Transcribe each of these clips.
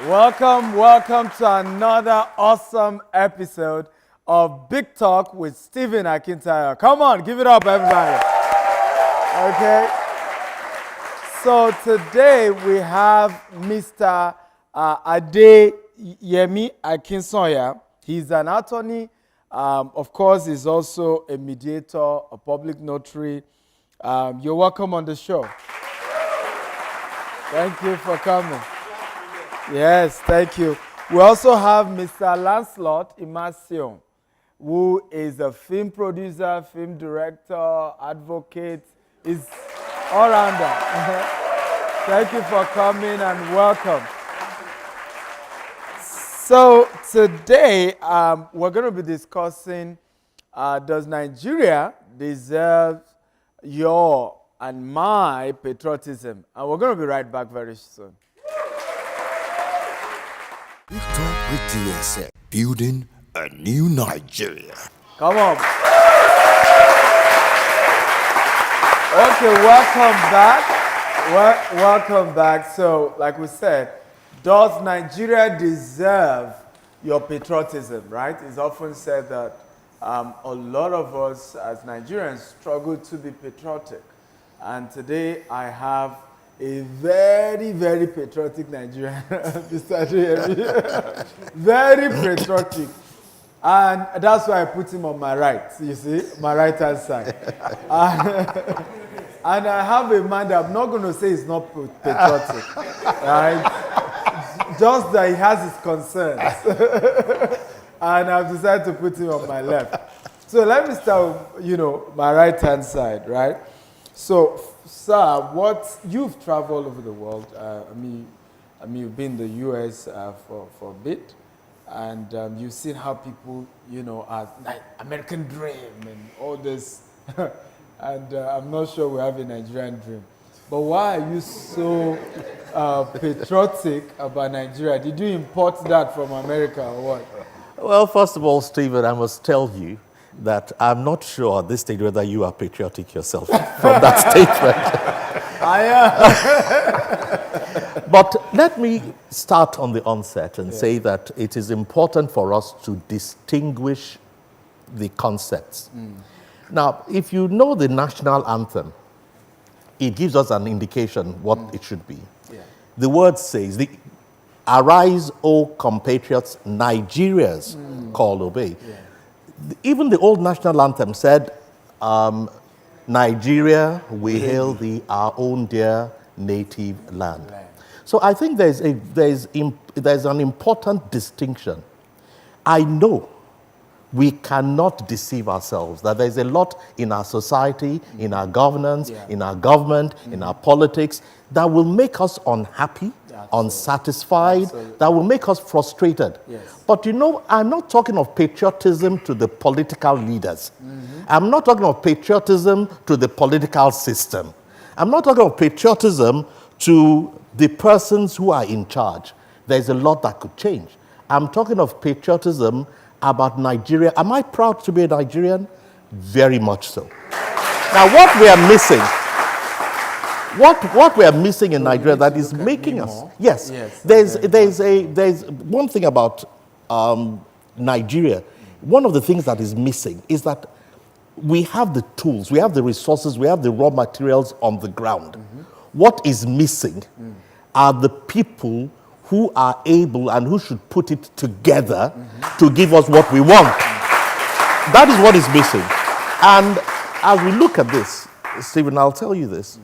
Welcome to another awesome episode of Big Talk with Stephen Akintayo. Come on, give it up, everybody. Okay. So today we have Mr. Adeyemi Akinsoya. He's an attorney. Of course, he's also a mediator, a public notary. You're welcome on the show. Thank you for coming. Yes, thank you. We also have Mr. Lancelot Immersion, who is a film producer, film director, advocate. He's all-rounder. Thank you for coming and welcome. So today, we're going to be discussing, does Nigeria deserve your and my patriotism? And we're going to be right back very soon. Big Talk with DSA, building a new Nigeria. Come on. Okay, welcome back. Welcome back. So, like we said, does Nigeria deserve your patriotism, right? It's often said that a lot of us as Nigerians struggle to be patriotic. And today I have a very, very patriotic Nigerian, Mr. Adeyemi. Very patriotic. And that's why I put him on my right, you see, my right-hand side. And I have a man that I'm not going to say is not patriotic, right? Just that he has his concerns. And I've decided to put him on my left. So let me start with, my right-hand side, right? So, sir, you've traveled over the world. You've been in the U.S. for a bit, and you've seen how people, are like American dream and all this. And I'm not sure we have a Nigerian dream. But why are you so patriotic about Nigeria? Did you import that from America or what? Well, first of all, Stephen, I must tell you that I'm not sure at this stage whether you are patriotic yourself from that statement. I am. But let me start on the onset and say that it is important for us to distinguish the concepts. Now, if you know the national anthem, it gives us an indication what it should be. Yeah. The word says, "Arise, O compatriots, Nigeria's call obey." Yeah. Even the old national anthem said, "Nigeria, we hail thee, our own dear native land." So I think there's an important distinction. I know we cannot deceive ourselves that there's a lot in our society, in our governance, in our government, in our politics that will make us unhappy, unsatisfied, that will make us frustrated. Yes. But I'm not talking of patriotism to the political leaders. I'm not talking of patriotism to the political system. I'm not talking of patriotism to the persons who are in charge. There's a lot that could change. I'm talking of patriotism about Nigeria. Am I proud to be a Nigerian? Very much so. Now, what we are missing, what we are missing in Nigeria that is making us, there's one thing about Nigeria. One of the things that is missing is that we have the tools, we have the resources, we have the raw materials on the ground. What is missing are the people who are able and who should put it together to give us what we want. That is what is missing. And as we look at this, Stephen, I'll tell you this.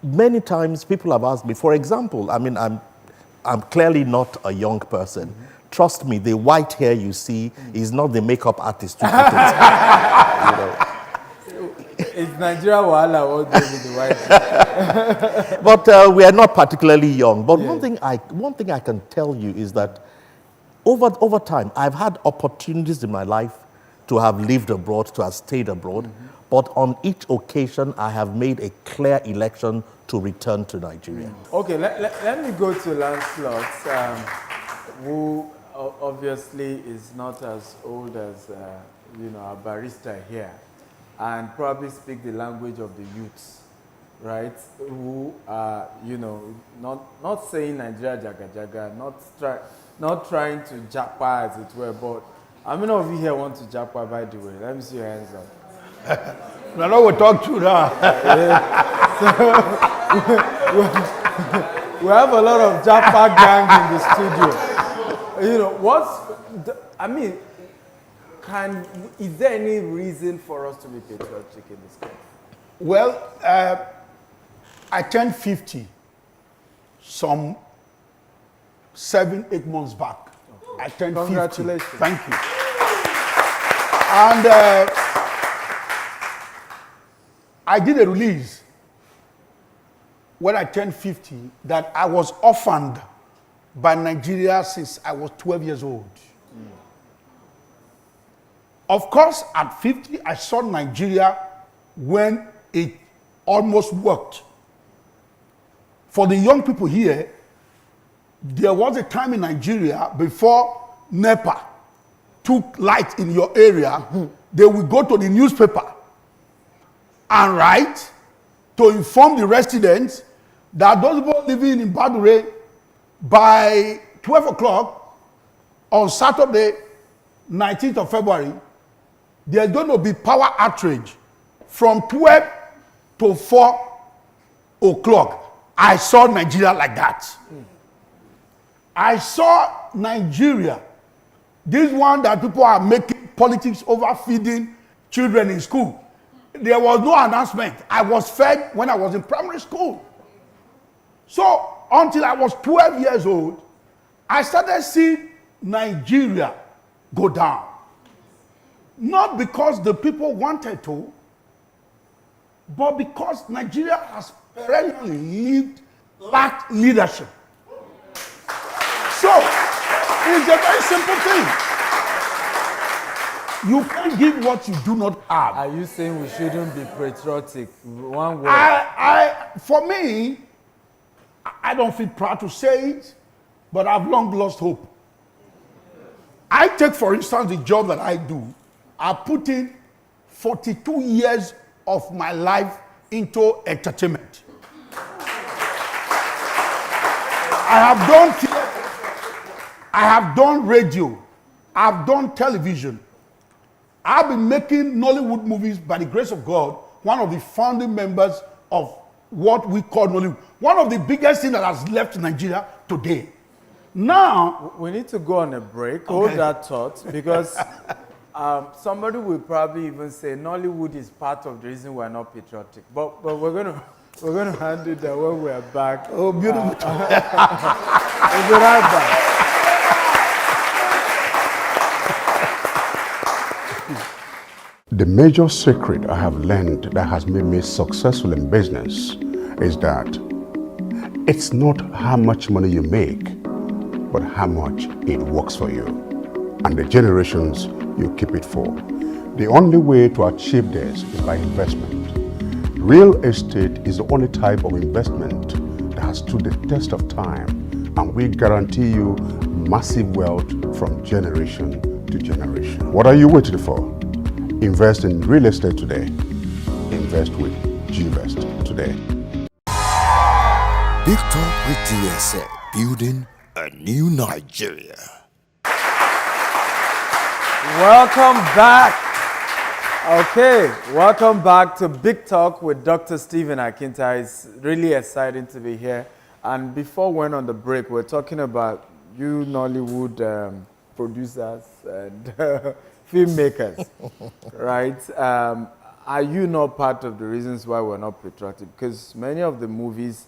Many times people have asked me, for example, I'm clearly not a young person. Trust me, the white hair you see is not the makeup artist who put it. It's Nigeria Wahala what they with the white hair. But we are not particularly young. But one thing I can tell you is that over time, I've had opportunities in my life to have lived abroad, to have stayed abroad. But on each occasion, I have made a clear election to return to Nigeria. Okay, let me go to Lancelot, who obviously is not as old as our barrister here, and probably speak the language of the youths, right, who are, you know, not saying Nigeria jaga jaga, not trying to japa as it were, but how many of you here want to japa, by the way? Let me see your hands up. No, we'll talk to now. We have a lot of japa gang in the studio. You know, I mean, is there any reason for us to be patriotic in this country? Well, I turned 50 some 7-8 months back. I turned 50. Congratulations. Thank you. And I did a release when I turned 50 that I was orphaned by Nigeria since I was 12 years old. Of course, at 50, I saw Nigeria when it almost worked. For the young people here, there was a time in Nigeria before NEPA took light in your area, they would go to the newspaper and write to inform the residents that those people living in Badure, by 12 o'clock on Saturday, 19th of February, there's going to be power outrage from 12 to 4 o'clock. I saw Nigeria like that. I saw Nigeria, this one that people are making politics over feeding children in school. There was no announcement. I was fed when I was in primary school. So until I was 12 years old, I started seeing Nigeria go down. Not because the people wanted to, but because Nigeria has perennially lacked leadership. So, it's a very simple thing. You can't give what you do not have. Are you saying we shouldn't be patriotic? One word. For me, I don't feel proud to say it, but I've long lost hope. I take, for instance, the job that I do. I put in 42 years of my life into entertainment. I have done theater, I have done radio, I've done television. I've been making Nollywood movies by the grace of God, one of the founding members of what we call Nollywood. One of the biggest things that has left Nigeria today. Now, we need to go on a break. Hold that thought, because somebody will probably even say Nollywood is part of the reason we're not patriotic. But we're gonna handle that when we're back. oh, beautiful. We'll be right back. The major secret I have learned that has made me successful in business is that it's not how much money you make, but how much it works for you and the generations you keep it for. The only way to achieve this is by investment. Real estate is the only type of investment that has stood the test of time, and we guarantee you massive wealth from generation to generation. What are you waiting for? Invest in real estate today. Invest with GVest today. Big Talk with DSA, building a new Nigeria. Welcome back. Okay, welcome back to Big Talk with Dr. Stephen Akinta. It's really exciting to be here. And before we went on the break, we're talking about you Nollywood producers and filmmakers, right? Are you not part of the reasons why we're not patriotic? Because many of the movies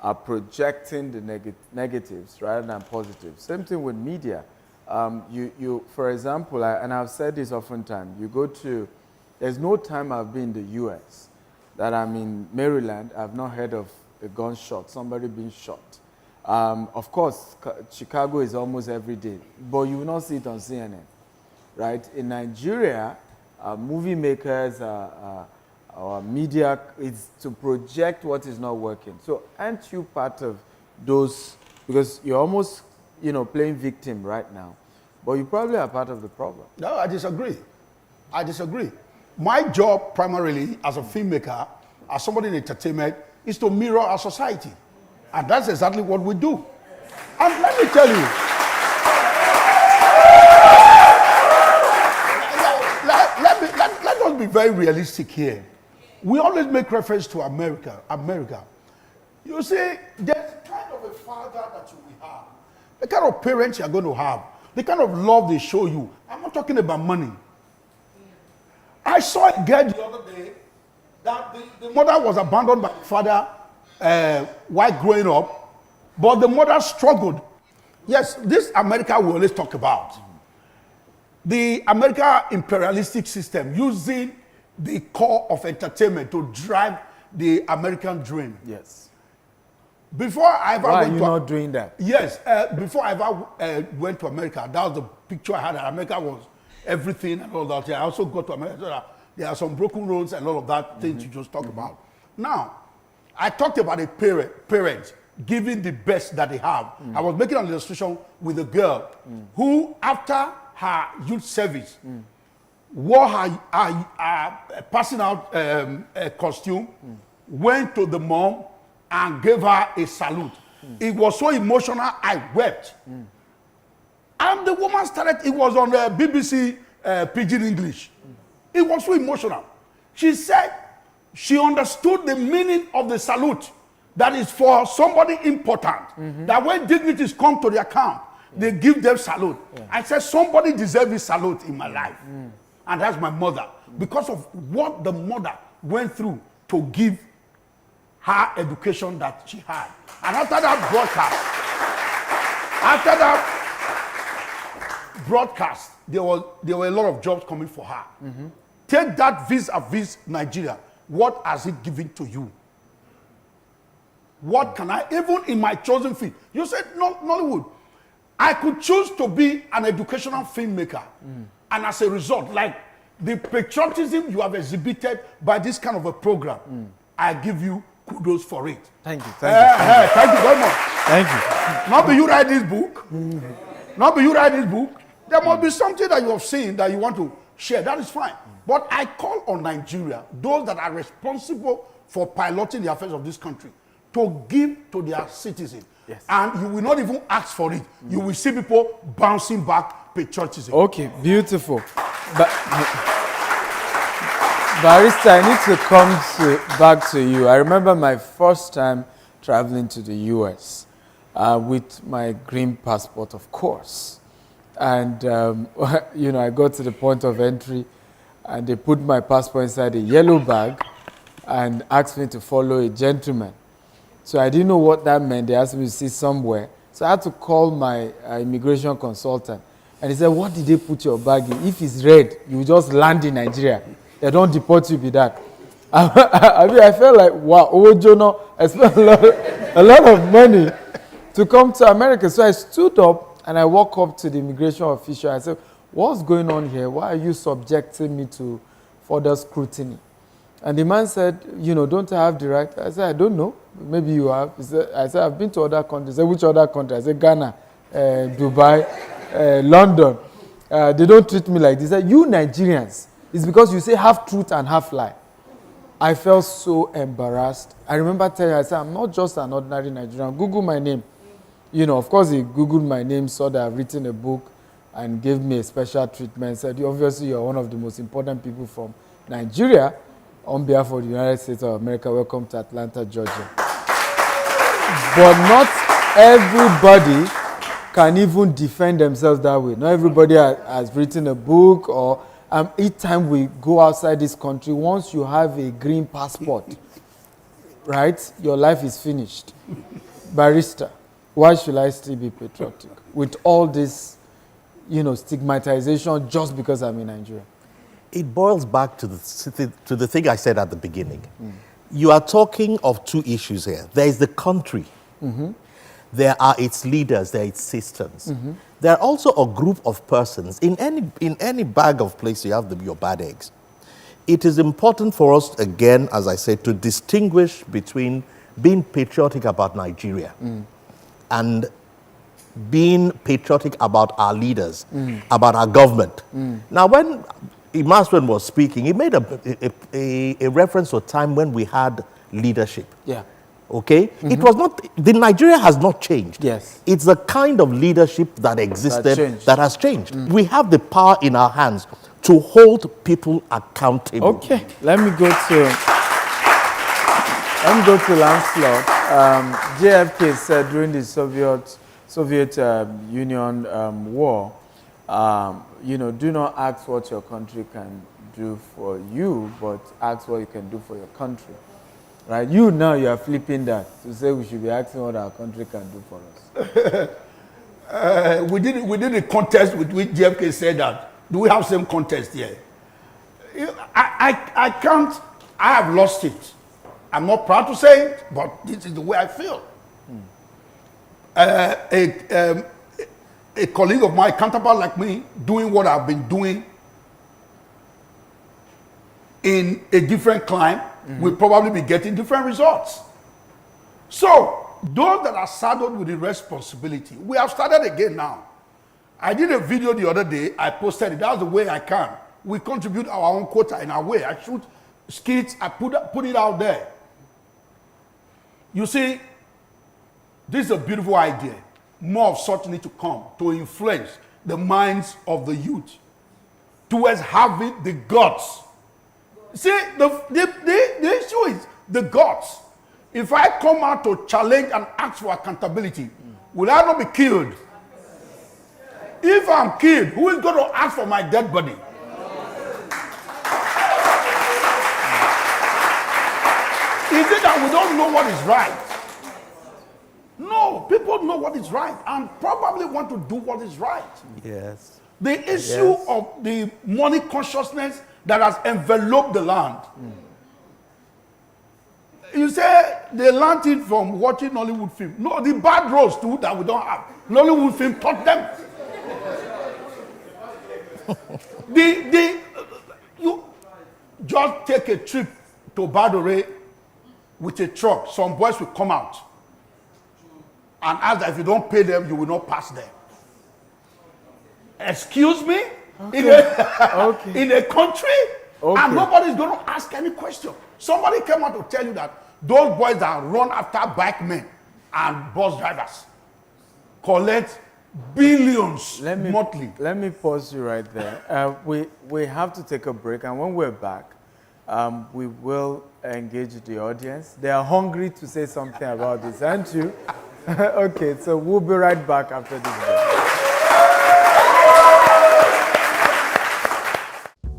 are projecting the negatives rather than positives. Same thing with media. You, for example, and I've said this oftentimes, you go to, there's no time I've been in the US that I'm in Maryland, I've not heard of a gunshot, somebody being shot. Of course, Chicago is almost every day, but you will not see it on CNN, right? In Nigeria, movie makers, our media, is to project what is not working. So aren't you part of those, because you're almost, playing victim right now, but you probably are part of the problem. No, I disagree. I disagree. My job primarily as a filmmaker, as somebody in entertainment, is to mirror our society. And that's exactly what we do. And let me tell you, let us be very realistic here. We always make reference to America. You see, there's kind of a father that you will have, the kind of parents you're going to have, the kind of love they show you. I'm not talking about money. I saw a girl the other day that the mother was abandoned by the father while growing up, but the mother struggled. Yes, this America we always talk about. The American imperialistic system using the core of entertainment to drive the American dream. Yes. Before I ever Why are went you to not doing that? Yes, before I ever went to America, that was the picture I had. That America was everything and all that. I also got to America. So there are some broken roads and all of that things you just talked about. Now, I talked about a parent giving the best that they have. I was making an illustration with a girl who, after her youth service, wore her passing out costume, went to the mom and gave her a salute. It was so emotional, I wept. And the woman started, it was on the BBC Pidgin English. It was so emotional. She said she understood the meaning of the salute, that is for somebody important, that when dignities come to their camp, they give them salute. I said, somebody deserves this salute in my life. And that's my mother. Because of what the mother went through to give her education that she had. And after that broadcast, there were a lot of jobs coming for her. Take that vis-a-vis Nigeria. What has it given to you? What can I, even in my chosen field, you said Nollywood. I could choose to be an educational filmmaker. And as a result, like the patriotism you have exhibited by this kind of a program, I give you kudos for it. Thank you. Thank you very much. Thank you. Not be you write this book. Not be you write this book. There must be something that you have seen that you want to share. That is fine. But I call on Nigeria, those that are responsible for piloting the affairs of this country, to give to their citizens. Yes. And you will not even ask for it. You will see people bouncing back patriotism. Okay, beautiful. But Barrister, I need to come back to you. I remember my first time traveling to the US with my green passport, of course. And, I got to the point of entry and they put my passport inside a yellow bag and asked me to follow a gentleman. So I didn't know what that meant. They asked me to sit somewhere. So I had to call my immigration consultant. And he said, what did they put your bag in? If it's red, you just land in Nigeria. They don't deport you with that. I felt like, wow, I spent a lot of money to come to America. So I stood up and I walked up to the immigration official. I said, what's going on here? Why are you subjecting me to further scrutiny? And the man said, don't I have the right? I said, I don't know. Maybe you have. I said, I've been to other countries. He said, which other country? I said, Ghana, Dubai, London. They don't treat me like this. He said, you Nigerians, it's because you say half truth and half lie. I felt so embarrassed. I remember telling him, I said, I'm not just an ordinary Nigerian. Google my name. Of course, he Googled my name, saw that I've written a book, and gave me a special treatment. Said, obviously, you're one of the most important people from Nigeria. On behalf of the United States of America, welcome to Atlanta, Georgia. But not everybody can even defend themselves that way. Not everybody has written a book, or each time we go outside this country, once you have a green passport, right, your life is finished. Barrister, why should I still be patriotic with all this, stigmatization just because I'm in Nigeria? It boils back to the thing I said at the beginning. You are talking of two issues here. There is the country. There are its leaders, there are its systems. There are also a group of persons. In any bag of place you have your bad eggs. It is important for us, again, as I said, to distinguish between being patriotic about Nigeria and being patriotic about our leaders, about our government. Now, when Imaswen was speaking, he made a reference to a time when we had leadership. Yeah. Okay? It was not, the Nigeria has not changed. Yes. It's a kind of leadership that existed changed. that has changed. We have the power in our hands to hold people accountable. Okay, let me go to Lancelot. JFK said during the Soviet Union war, do not ask what your country can do for you, but ask what you can do for your country. Right? You are flipping that to say we should be asking what our country can do for us. We did a contest with which JFK said that. Do we have same contest here? I can't. I have lost it. I'm not proud to say it, but this is the way I feel. A colleague of mine, counterpart like me, doing what I've been doing in a different climb, will probably be getting different results. So, those that are saddled with the responsibility, we have started again now. I did a video the other day, I posted it, that's the way I can. We contribute our own quota in our way. I shoot skits, I put it out there. You see, this is a beautiful idea. More of such need to come to influence the minds of the youth towards having the guts. See, the issue is the guts. If I come out to challenge and ask for accountability, will I not be killed? If I'm killed, who is going to ask for my dead body? Is it that we don't know what is right? No, people know what is right and probably want to do what is right. Yes. The issue of the money consciousness that has enveloped the land. You say they learned it from watching Nollywood film. No, the bad roads too that we don't have. Nollywood film taught them. You just take a trip to Badore with a truck. Some boys will come out and ask that if you don't pay them, you will not pass them. Excuse me? Okay. In a country, and nobody's going to ask any question. Somebody came out to tell you that those boys that run after bike men and bus drivers collect billions monthly. Let me pause you right there. We have to take a break, and when we're back, we will engage the audience. They are hungry to say something about this, aren't you? Okay, so we'll be right back after this break.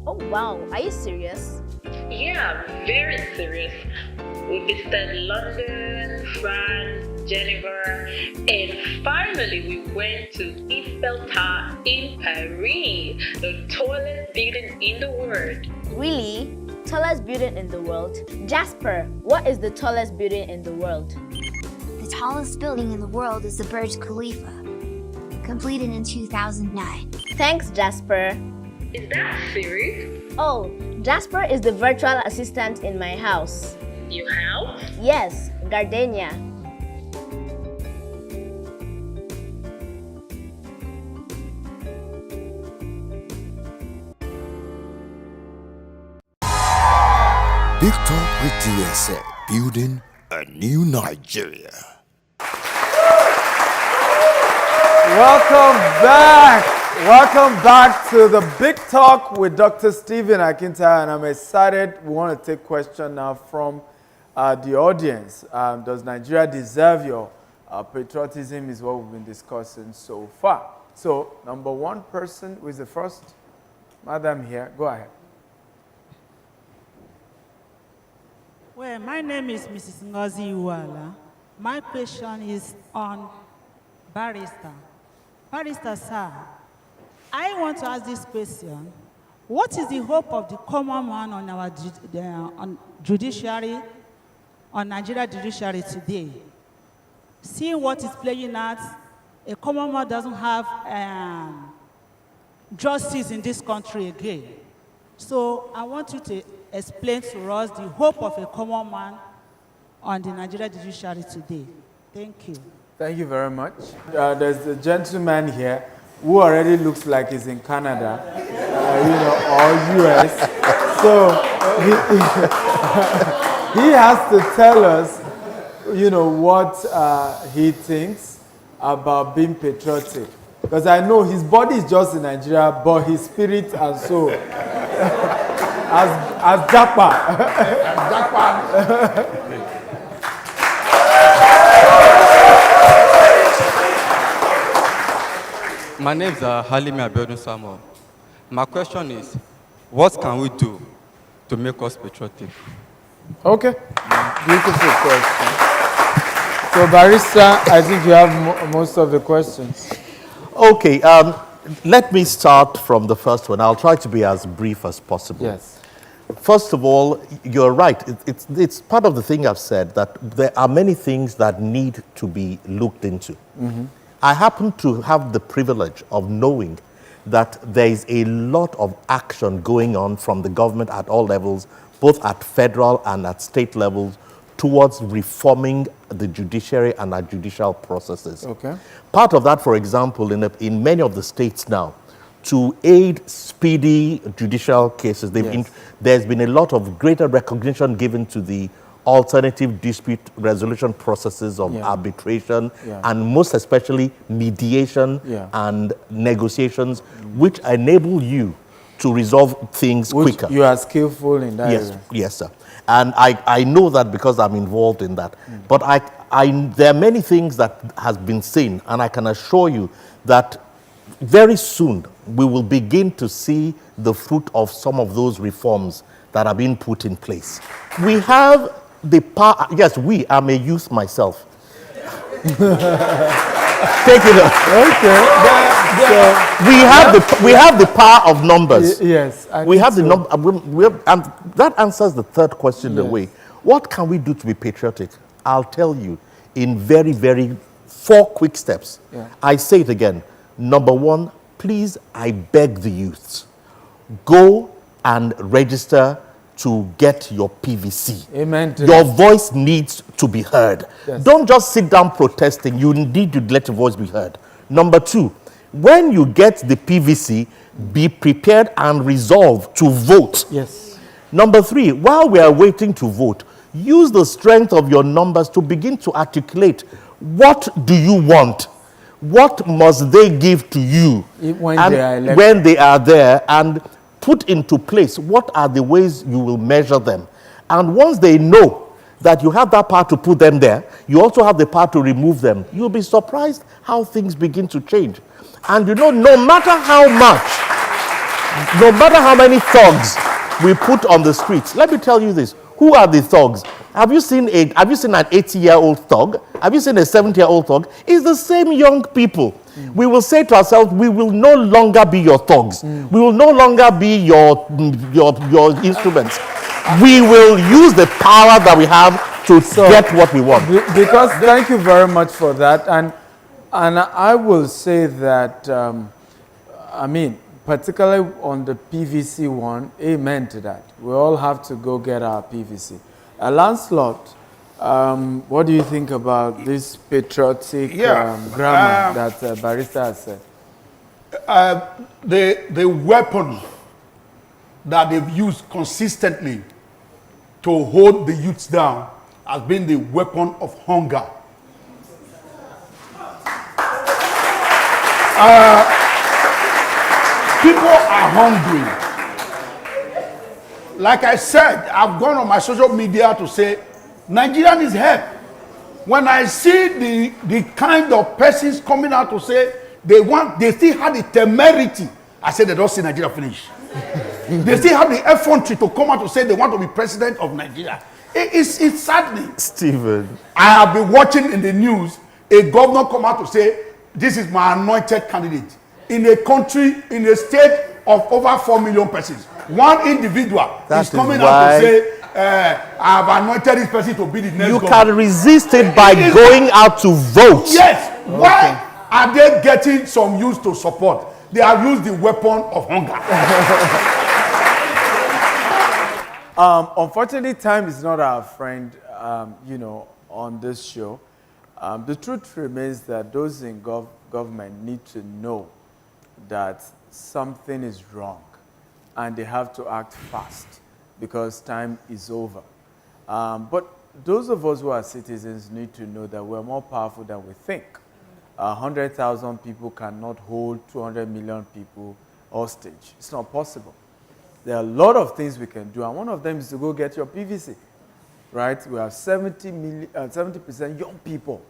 Oh wow, are you serious? Yeah, I'm very serious. We visited London, France, Geneva, and finally we went to Eiffel Tower in Paris, the tallest building in the world. Really? Tallest building in the world? Jasper, what is the tallest building in the world? The tallest building in the world is the Burj Khalifa, completed in 2009. Thanks, Jasper. Is that serious? Oh, Jasper is the virtual assistant in my house. You have? Yes, Gardenia. Big Talk with DSA, building a new Nigeria. Welcome back. Welcome back to the Big Talk with Dr. Stephen Akintayo, and I'm excited. We want to take questions now from the audience. Does Nigeria deserve your patriotism is what we've been discussing so far. So, number one person who is the first, madam here, go ahead. Well, my name is Mrs. Ngozi Uwala. My question is on barrister. Barrister, sir, I want to ask this question. What is the hope of the common man on our judiciary, on Nigeria judiciary today? Seeing what is playing out, a common man doesn't have justice in this country again. So I want you to explain to us the hope of a common man on the Nigeria judiciary today. Thank you. Thank you very much. There's a gentleman here who already looks like he's in Canada, or US. So he has to tell us, you know, what he thinks about being patriotic. Because I know his body is just in Nigeria, but his spirit and soul as Japa. My name is Halimi Abiodun Samuel. My question is, what can we do to make us patriotic? Okay, beautiful question. So, Barrister, I think you have most of the questions. Okay, let me start from the first one. I'll try to be as brief as possible. Yes. First of all, you're right. It's part of the thing I've said that there are many things that need to be looked into. I happen to have the privilege of knowing that there is a lot of action going on from the government at all levels, both at federal and at state levels, towards reforming the judiciary and our judicial processes. Okay. Part of that, for example, in many of the states now, to aid speedy judicial cases, there's been a lot of greater recognition given to the alternative dispute resolution processes of arbitration and most especially mediation and negotiations, which enable you to resolve things quicker. You are skillful in that area. Yes, sir. And I know that because I'm involved in that. But there are many things that has been seen, and I can assure you that very soon we will begin to see the fruit of some of those reforms that are being put in place. We have the power, yes, I'm a youth myself. Take it up. Okay. So we have the power of numbers. Yes. We have the number, and that answers the third question in a way. What can we do to be patriotic? I'll tell you in very, very 4 quick steps. I say it again. Number 1, please, I beg the youths, go and register to get your PVC. Amen. Your voice needs to be heard. Yes. Don't just sit down protesting. You need to let your voice be heard. Number 2, when you get the PVC, be prepared and resolve to vote. Yes. Number 3, while we are waiting to vote, use the strength of your numbers to begin to articulate what do you want? What must they give to you when they are elected? When they are there, and put into place what are the ways you will measure them. And once they know that you have that power to put them there, you also have the power to remove them. You'll be surprised how things begin to change. And you know, no matter how many thugs we put on the streets, let me tell you this, who are the thugs? Have you seen an 80-year-old thug? Have you seen a 70-year-old thug? It's the same young people. We will say to ourselves, we will no longer be your thugs. We will no longer be your instruments. We will use the power that we have to get what we want. Because thank you very much for that. And I will say that, I mean, particularly on the PVC one, amen to that. We all have to go get our PVC. Lancelot, what do you think about this patriotic grammar that Barrister has said? The weapon that they've used consistently to hold the youths down has been the weapon of hunger. People are hungry. Like I said, I've gone on my social media to say, Nigeria needs help. When I see the kind of persons coming out to say they still have the temerity, I say they don't see Nigeria finish. They still have the effrontery to come out to say they want to be president of Nigeria. It's saddening. Stephen, I have been watching in the news a governor come out to say, this is my anointed candidate. In a country, in a state of over 4 million persons. One individual is coming out to say, I have anointed this person to be the next governor. You can resist it by going out to vote. Yes. Okay. Why are they getting some youth to support? They have used the weapon of hunger. Unfortunately, time is not our friend, on this show. The truth remains that those in government need to know that something is wrong and they have to act fast because time is over. But those of us who are citizens need to know that we're more powerful than we think. 100,000 people cannot hold 200 million people hostage. It's not possible. There are a lot of things we can do, and one of them is to go get your PVC, right? We have 70% young people,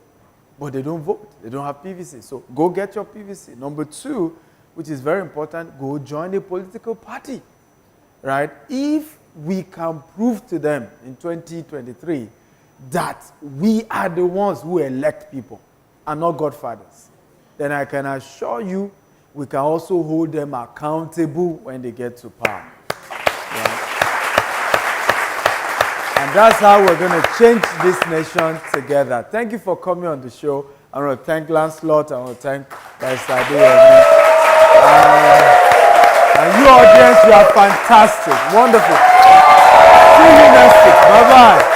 but they don't vote. They don't have PVC. So go get your PVC. Number two, which is very important, go join a political party, right? If we can prove to them in 2023 that we are the ones who elect people and not godfathers, then I can assure you we can also hold them accountable when they get to power. Yeah. And that's how we're going to change this nation together. Thank you for coming on the show. I want to thank Lancelot. I want to thank Barrister Adeyemi. And you audience, you are fantastic. Wonderful. See you next week. Bye-bye.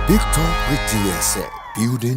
Big Talk with DSA, building